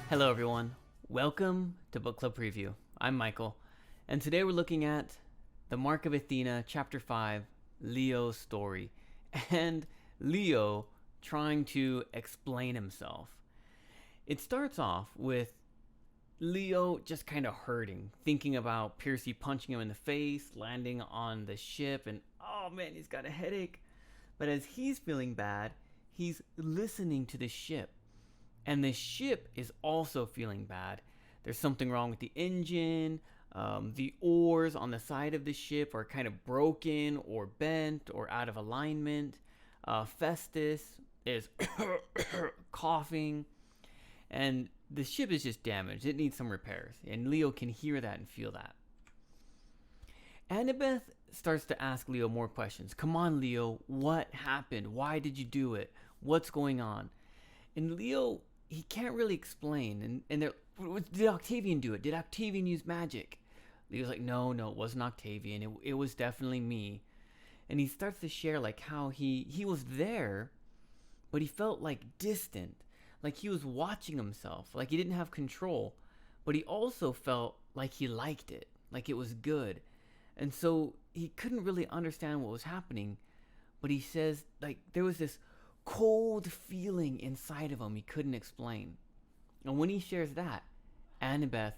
Hello, everyone. Welcome to Book Club Preview. I'm Michael, and today we're looking at the Mark of Athena, Chapter 5, Leo's story, and Leo trying to explain himself. It starts off with Leo just kind of hurting, thinking about Percy punching him in the face, landing on the ship, and oh man, he's got a headache. But as he's feeling bad, he's listening to the ship. And the ship is also feeling bad. There's something wrong with the engine. The oars on the side of the ship are kind of broken or bent or out of alignment. Festus is coughing. And the ship is just damaged. It needs some repairs. And Leo can hear that and feel that. Annabeth starts to ask Leo more questions. Come on, Leo. What happened? Why did you do it? What's going on? And Leo, he can't really explain. And did Octavian do it? Did Octavian use magic? Leo's like, no, it wasn't Octavian. It was definitely me. And he starts to share like how he was there, but he felt like distant. Like he was watching himself. Like he didn't have control. But he also felt like he liked it. Like it was good. And so he couldn't really understand what was happening. But he says like there was this cold feeling inside of him he couldn't explain. And when he shares that, Annabeth,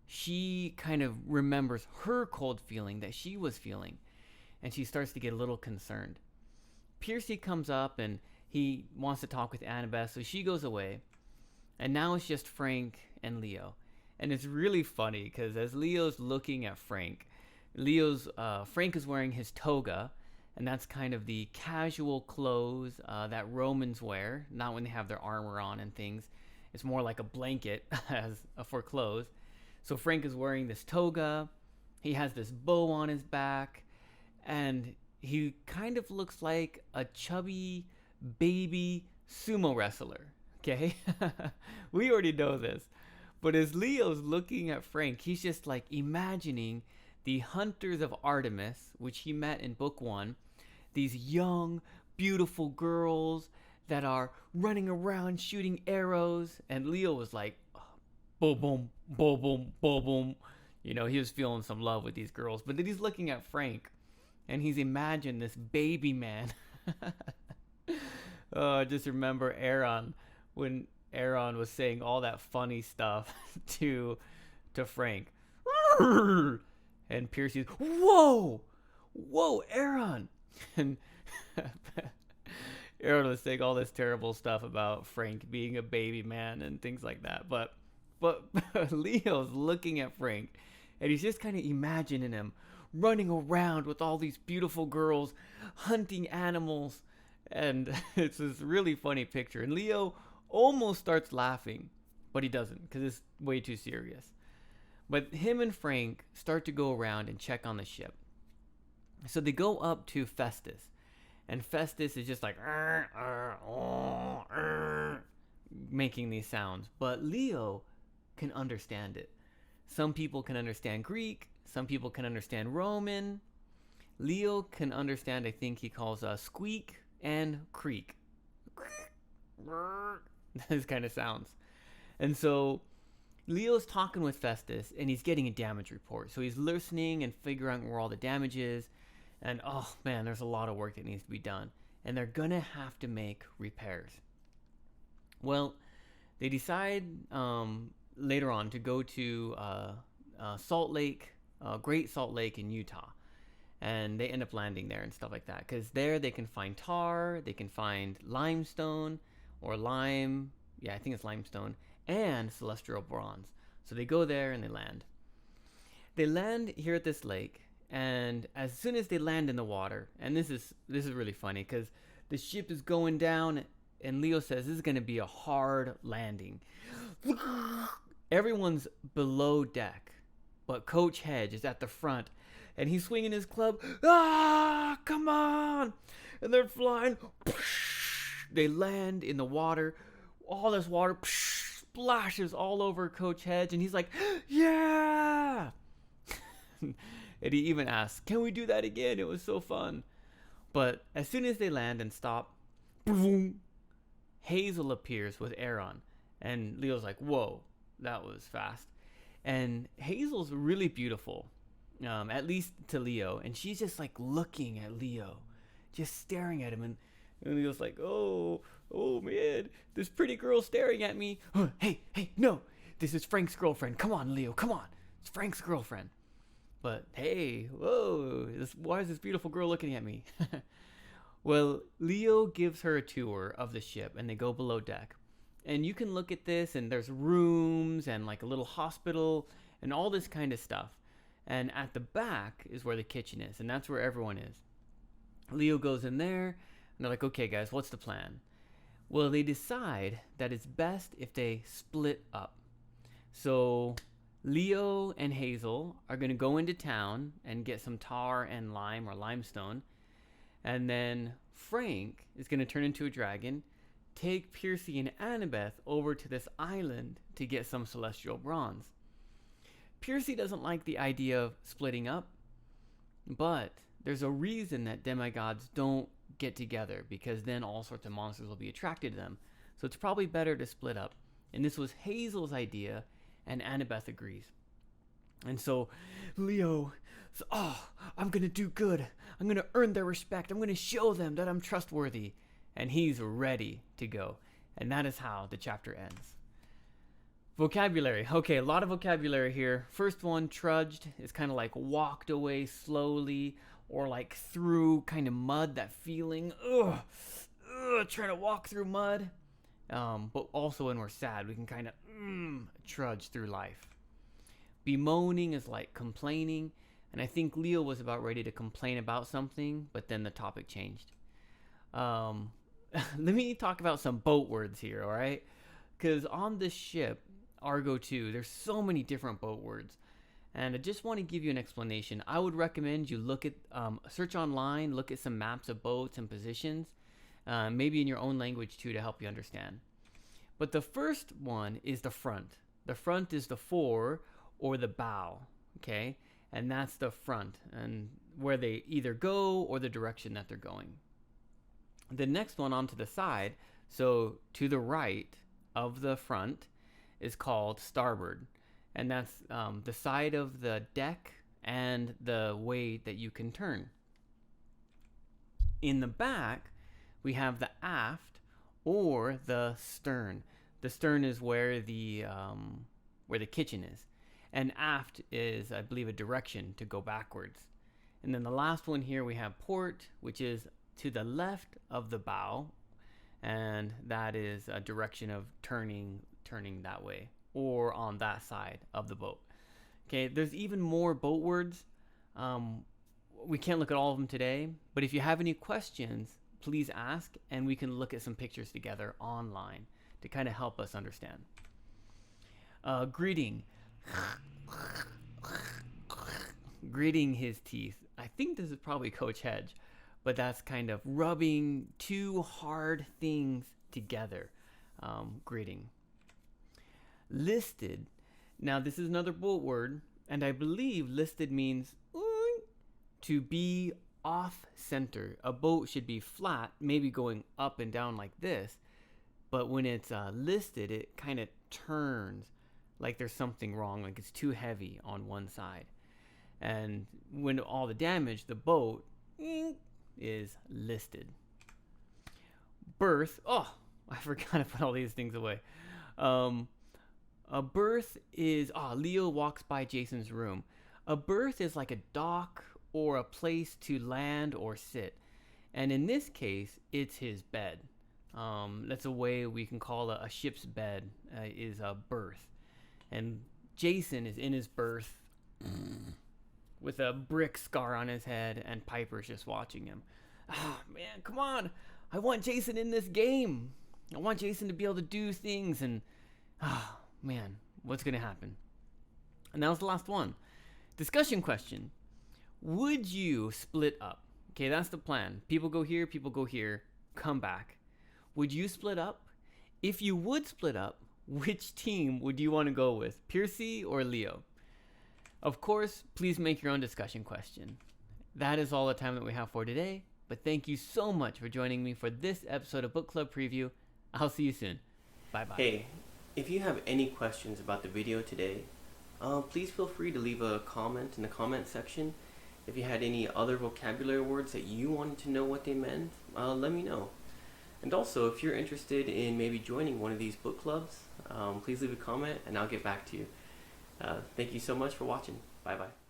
she kind of remembers her cold feeling that she was feeling, and she starts to get a little concerned. Percy comes up and he wants to talk with Annabeth, so she goes away, and now it's just Frank and Leo. And it's really funny because as Leo's looking at Frank is wearing his toga, and that's kind of the casual clothes that Romans wear, not when they have their armor on and things. It's more like a blanket as for clothes. So Frank is wearing this toga. He has this bow on his back, and he kind of looks like a chubby baby sumo wrestler. Okay, we already know this. But as Leo's looking at Frank, he's just like imagining the hunters of Artemis, which he met in book 1. These young, beautiful girls that are running around shooting arrows. And Leo was like, boom, boom, boom, boom, boom, boom. You know, he was feeling some love with these girls. But then he's looking at Frank, and he's imagined this baby man. I just remember Aaron, when Aaron was saying all that funny stuff to Frank. And Percy's, whoa, Aaron. And Aaron was saying all this terrible stuff about Frank being a baby man and things like that. But Leo's looking at Frank, and he's just kind of imagining him running around with all these beautiful girls, hunting animals. And it's this really funny picture. And Leo almost starts laughing, but he doesn't because it's way too serious. But him and Frank start to go around and check on the ship. So they go up to Festus, and Festus is just like making these sounds. But Leo can understand it. Some people can understand Greek. Some people can understand Roman. Leo can understand, I think he calls squeak and creak. Those kind of sounds. And so Leo's talking with Festus, and he's getting a damage report. So he's listening and figuring out where all the damage is. And oh man, there's a lot of work that needs to be done. And they're going to have to make repairs. Well, they decide later on to go to Salt Lake, Great Salt Lake in Utah. And they end up landing there and stuff like that. Because there they can find tar, they can find limestone or lime. Yeah, I think it's limestone. And celestial bronze. So they go there and they land. They land here at this lake. And as soon as they land in the water, and this is really funny because the ship is going down, and Leo says this is going to be a hard landing. Everyone's below deck, but Coach Hedge is at the front, and he's swinging his club. Come on! And they're flying. They land in the water. All this water splashes all over Coach Hedge, and he's like, yeah! And he even asks, can we do that again? It was so fun. But as soon as they land and stop, boom, Hazel appears with Aaron. And Leo's like, whoa, that was fast. And Hazel's really beautiful, at least to Leo. And she's just like looking at Leo, just staring at him. And Leo's like, oh man, this pretty girl staring at me. Hey, no, this is Frank's girlfriend. Come on, Leo, come on. It's Frank's girlfriend. But hey, whoa, why is this beautiful girl looking at me? Well, Leo gives her a tour of the ship and they go below deck. And you can look at this and there's rooms and like a little hospital and all this kind of stuff. And at the back is where the kitchen is, and that's where everyone is. Leo goes in there and they're like, okay guys, what's the plan? Well, they decide that it's best if they split up. So Leo and Hazel are going to go into town and get some tar and lime or limestone. And then Frank is going to turn into a dragon, take Piercy and Annabeth over to this island to get some celestial bronze. Piercy doesn't like the idea of splitting up, but there's a reason that demigods don't get together, because then all sorts of monsters will be attracted to them. So it's probably better to split up. And this was Hazel's idea, and Annabeth agrees. And so Leo says, I'm going to do good. I'm going to earn their respect. I'm going to show them that I'm trustworthy. And he's ready to go. And that is how the chapter ends. Vocabulary. Okay, a lot of vocabulary here. First one, trudged, is kind of like walked away slowly, or like through kind of mud, that feeling, trying to walk through mud. But also when we're sad, we can kind of trudge through life. Bemoaning is like complaining, and I think Leo was about ready to complain about something, but then the topic changed. Let me talk about some boat words here, all right? Because on this ship, Argo 2, there's so many different boat words. And I just want to give you an explanation. I would recommend you look at, search online, look at some maps of boats and positions, maybe in your own language too, to help you understand. But the first one is the front. The front is the fore or the bow, okay? And that's the front, and where they either go or the direction that they're going. The next one onto the side, so to the right of the front, is called starboard. And that's the side of the deck and the way that you can turn. In the back, we have the aft or the stern. The stern is where the kitchen is. And aft is, I believe, a direction to go backwards. And then the last one here, we have port, which is to the left of the bow. And that is a direction of turning that way, or on that side of the boat. Okay, there's even more boat words. We can't look at all of them today, but if you have any questions, please ask, and we can look at some pictures together online to kind of help us understand. Greeting. Gritting his teeth. I think this is probably Coach Hedge, but that's kind of rubbing two hard things together. Gritting. Listed. Now this is another boat word, and I believe listed means to be off center. A boat should be flat, maybe going up and down like this, but when it's listed, it kind of turns like there's something wrong, like it's too heavy on one side. And when all the damage, the boat is listed. Berth. Oh, I forgot to put all these things away. A berth is, Leo walks by Jason's room. A berth is like a dock or a place to land or sit. And in this case, it's his bed. That's a way we can call a ship's bed, is a berth. And Jason is in his berth with a brick scar on his head, and Piper's just watching him. Man, come on. I want Jason in this game. I want Jason to be able to do things, and man, what's going to happen? And that was the last one. Discussion question. Would you split up? Okay, that's the plan. People go here, come back. Would you split up? If you would split up, which team would you want to go with, Piercy or Leo? Of course, please make your own discussion question. That is all the time that we have for today, but thank you so much for joining me for this episode of Book Club Preview. I'll see you soon. Bye-bye. Hey, If you have any questions about the video today, please feel free to leave a comment in the comment section. If you had any other vocabulary words that you wanted to know what they meant, let me know. And also, if you're interested in maybe joining one of these book clubs, please leave a comment and I'll get back to you. Thank you so much for watching. Bye bye.